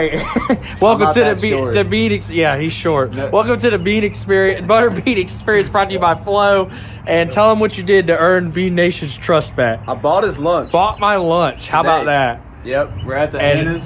right. Welcome to the Bean. Yeah, he's short. No. Welcome to the Bean Experience, Butterbean Experience, brought to you by Flo. And tell him what you did to earn Bean Nation's trust back. I bought his lunch. Bought my lunch. Today. How about that? Yep, we're at the Anna's.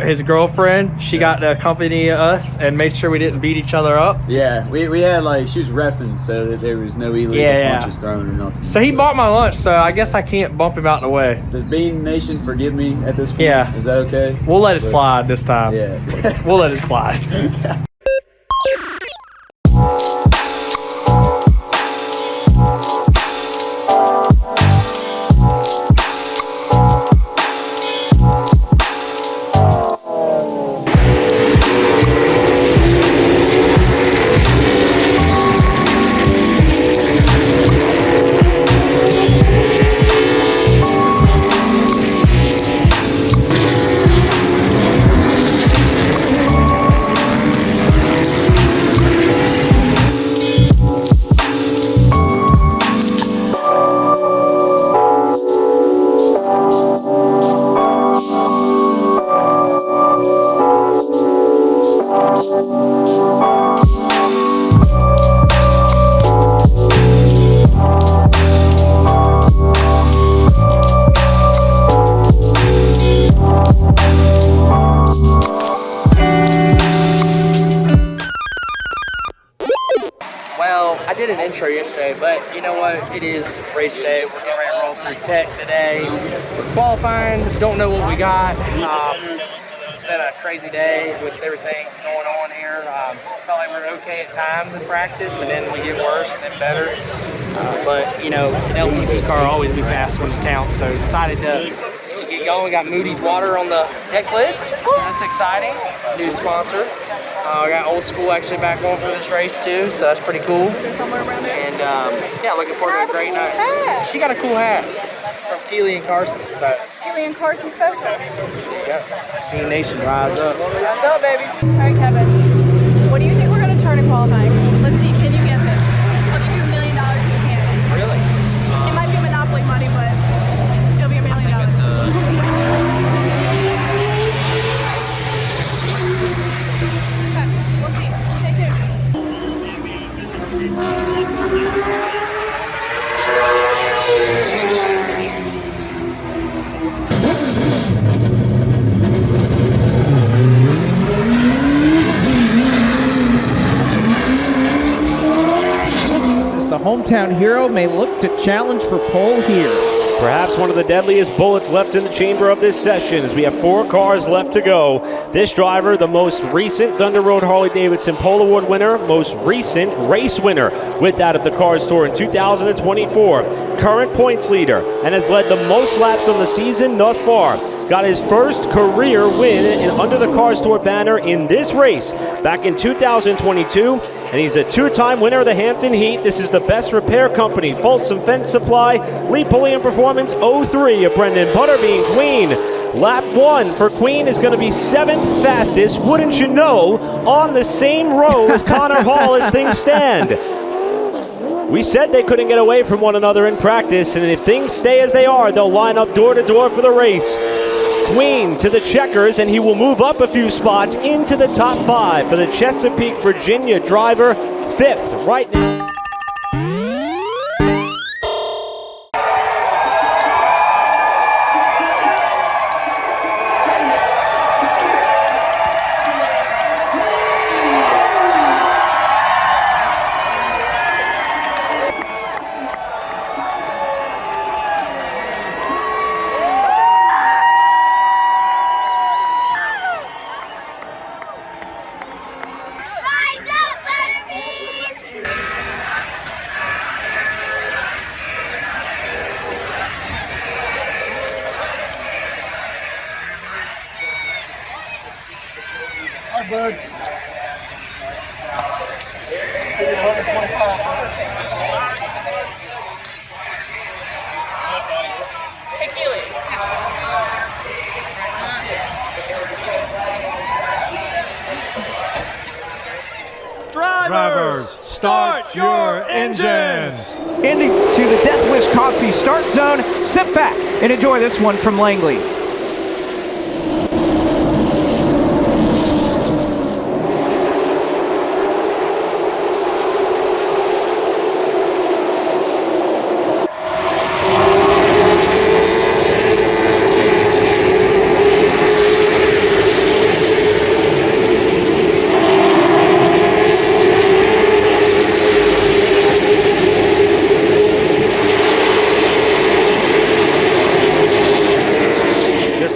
His girlfriend, she got to accompany us and made sure we didn't beat each other up. Yeah, we had like, she was reffing so that there was no illegal punches thrown or nothing. So he bought my lunch, so I guess I can't bump him out the way. Does Bean Nation forgive me at this point? Yeah. Is that okay? We'll let it slide this time. Yeah. We'll let it slide. I did an intro yesterday, but you know what? It is race day. We're getting ready to roll through tech today. We're qualifying. Don't know what we got. It's been a crazy day with everything going on here. Felt like we were okay at times in practice, and then we get worse and then better. But you know, an LPP car will always be fast when it counts. So excited to get going. We got Moody's water on the deck lid, so that's exciting. New sponsor. We got Old School actually back on for this race too, so that's pretty cool. They're somewhere around there. And yeah, looking forward to a great night. Hat. She got a cool hat from Keely and Carson. So. Keely and Carson special. Yeah. Bean Nation, rise up. Rise up, baby. All right, Kevin. What do you think we're going to turn in qualifying? Let's see. Can you guess it? I'll give you $1 million if you can. Really? It might be Monopoly money, but it'll be $1 million. The hometown hero may look to challenge for pole here. Perhaps one of the deadliest bullets left in the chamber of this session, as we have 4 cars left to go. This driver, the most recent Thunder Road Harley-Davidson Pole Award winner, most recent race winner with that of the Cars Tour in 2024, current points leader, and has led the most laps on the season thus far. Got his first career win under the Cars Tour banner in this race back in 2022, and he's a 2-time winner of the Hampton Heat. This is the Best Repair Company, Folsom Fence Supply, Lee Pulliam Performance 03 of Brenden Butterbean Queen. Lap 1 for Queen is going to be 7th fastest, wouldn't you know, on the same row as Connor Hall as things stand. We said they couldn't get away from one another in practice, and if things stay as they are, they'll line up door to door for the race. Queen to the checkers, and he will move up a few spots into the top 5 for the Chesapeake, Virginia driver, 5th right now. Hi, bud. See you at 125. Hey, Keely. Drivers, start your engines. Into the Death Wish Coffee start zone. Sit back and enjoy this one from Langley.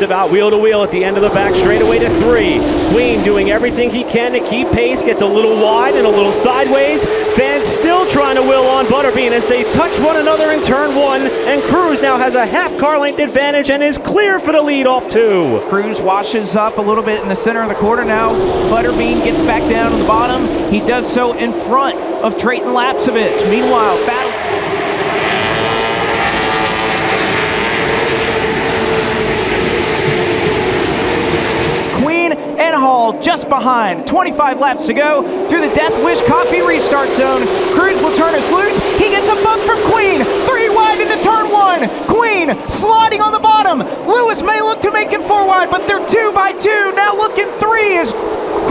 about wheel to wheel at the end of the back straightaway to 3. Queen doing everything he can to keep pace, gets a little wide and a little sideways. Fans still trying to wheel on Butterbean as they touch one another in turn 1, and Cruz now has a half car length advantage and is clear for the lead off 2. Cruz washes up a little bit in the center of the corner now. Butterbean gets back down to the bottom. He does so in front of Trayton Lapsovich. Meanwhile, battle. Queen and Hall just behind. 25 laps to go through the Death Wish Coffee restart zone. Cruz will turn us loose. He gets a bump from Queen. 3 wide into turn 1. Queen sliding on the bottom. Lewis may look to make it 4 wide, but they're 2 by 2. Now looking 3 as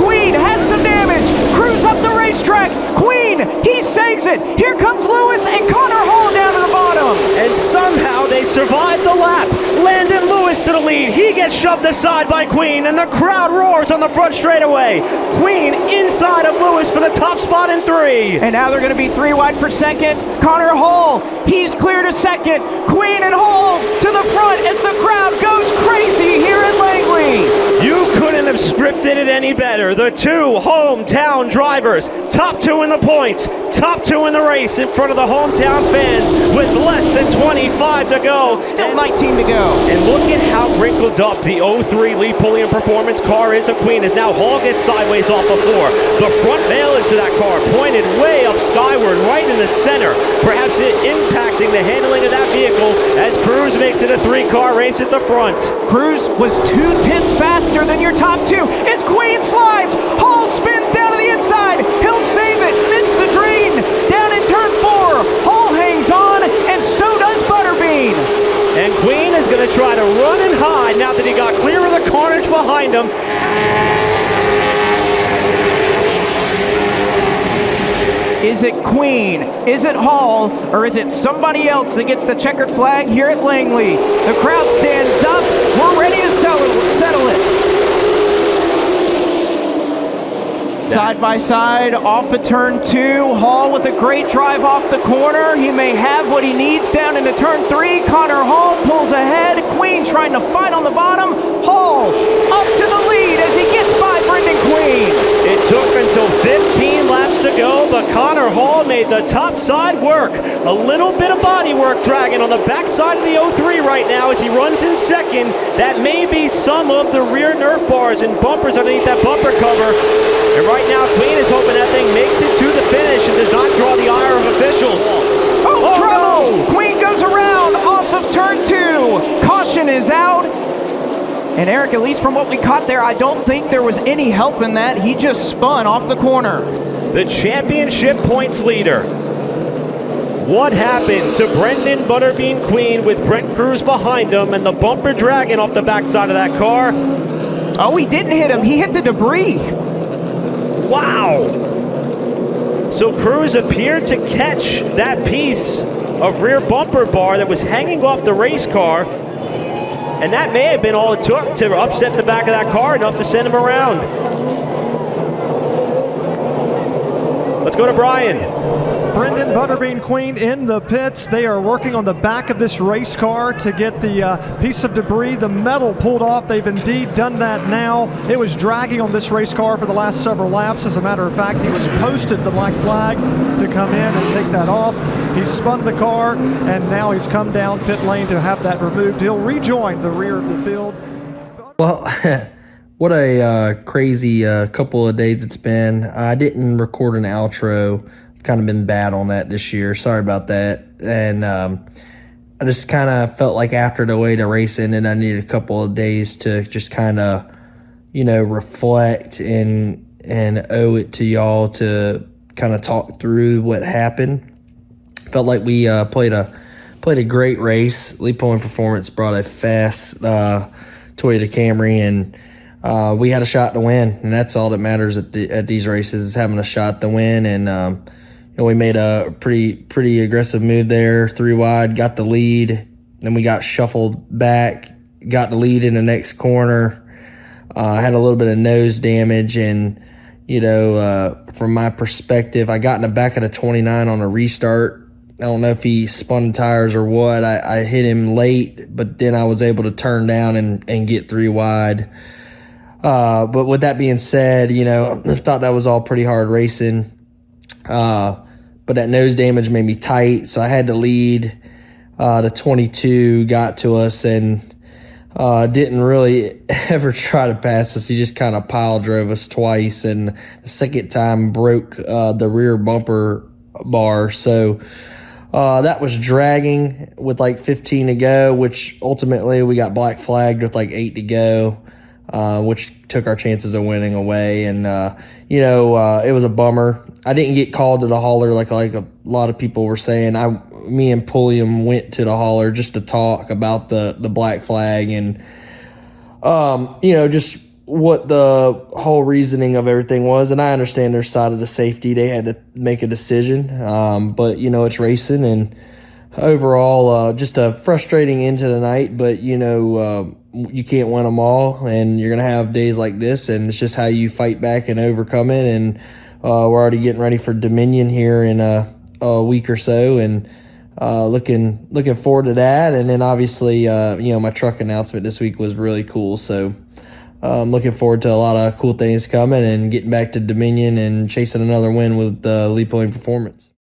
Queen has some damage. Cruz up the racetrack. Queen, he saves it. Here comes Lewis and Connor Hall down to the bottom. And somehow they survive the lap. Landon Lewis to the lead. He gets shoved aside by Queen, and the crowd roars on the front straightaway. Queen inside of Lewis for the top spot in 3. And now they're going to be 3 wide for second. Connor Hall, he's clear to second. Queen and Hall to the front as the crowd goes crazy here at Langley. You couldn't have scripted it any better. The 2 hometown drivers, top 2 in the points, top 2 in the race in front of the hometown fans with less than 25 to go. Still 19 to go. And look at how wrinkled up the 03 Lee Pulliam Performance car is of Queen as now Hall gets sideways off the floor. The front valence of that car pointed way up skyward, right in the center, perhaps it impacting the handling of that vehicle as Cruz makes it a 3-car race at the front. Cruz was 2/10 faster than your top 2 as Queen slides. Hall spins down to the inside. He'll save it. Miss the green. Down in turn 4. Hall hangs on, and so does Butterbean. And Queen is going to try to run and hide now that he got clear of the carnage behind him. Is it Queen? Is it Hall? Or is it somebody else that gets the checkered flag here at Langley? The crowd stands up. We're ready to settle it. Side by side, off of turn 2. Hall with a great drive off the corner. He may have what he needs down into turn 3. Connor Hall pulls ahead. Queen trying to fight on the bottom. Hall up to the lead as he gets by Brenden Queen. It took until 15 laps to go, but Connor Hall made the top side work. A little bit of body work dragging on the backside of the 03 right now as he runs in second. That may be some of the rear Nerf bars and bumpers underneath that bumper cover. And right now, Queen is hoping that thing makes it to the finish and does not draw the ire of officials. Oh, trouble! No. Queen goes around off of turn 2. Caution is out. And Eric, at least from what we caught there, I don't think there was any help in that. He just spun off the corner. The championship points leader. What happened to Brenden Butterbean Queen with Brent Cruz behind him and the bumper dragging off the backside of that car? Oh, he didn't hit him. He hit the debris. Wow. So Cruz appeared to catch that piece of rear bumper bar that was hanging off the race car, and that may have been all it took to upset the back of that car enough to send him around. Let's go to Brian. Brenden Butterbean Queen in the pits. They are working on the back of this race car to get the piece of debris, the metal, pulled off. They've indeed done that now. It was dragging on this race car for the last several laps. As a matter of fact, he was posted the black flag to come in and take that off. He spun the car, and now he's come down pit lane to have that removed. He'll rejoin the rear of the field. Well, what a crazy couple of days it's been. I didn't record an outro. Kind of been bad on that this year. Sorry about that. And I just kind of felt like after the way the race ended, I needed a couple of days to just kind of, you know, reflect and owe it to y'all to kind of talk through what happened. Felt like we played a great race. Lee Pulliam Performance brought a fast Toyota Camry, and we had a shot to win, and that's all that matters at these races, is having a shot to win. And we made a pretty aggressive move there, 3 wide, got the lead. Then we got shuffled back, got the lead in the next corner. Had a little bit of nose damage, and from my perspective, I got in the back of the 29 on a restart, I don't know if he spun tires or what. I hit him late, but then I was able to turn down and get 3 wide. But with that being said, you know, I thought that was all pretty hard racing. But that nose damage made me tight, so I had to lead. The 22 got to us and didn't really ever try to pass us. He just kind of pile drove us twice, and the second time broke the rear bumper bar. So that was dragging with like 15 to go, which ultimately we got black flagged with like 8 to go, which took our chances of winning away. And, you know, it was a bummer. I didn't get called to the hauler like a lot of people were saying. Me and Pulliam went to the hauler just to talk about the black flag and, you know, just what the whole reasoning of everything was. And I understand their side of the safety. They had to make a decision. But, you know, it's racing, and overall, just a frustrating end to the night. But, you know, you can't win them all, and you're going to have days like this, and it's just how you fight back and overcome it. And we're already getting ready for Dominion here in a week or so, and looking forward to that. And then obviously, you know, my truck announcement this week was really cool. So I'm looking forward to a lot of cool things coming and getting back to Dominion and chasing another win with Lee Pulling Performance.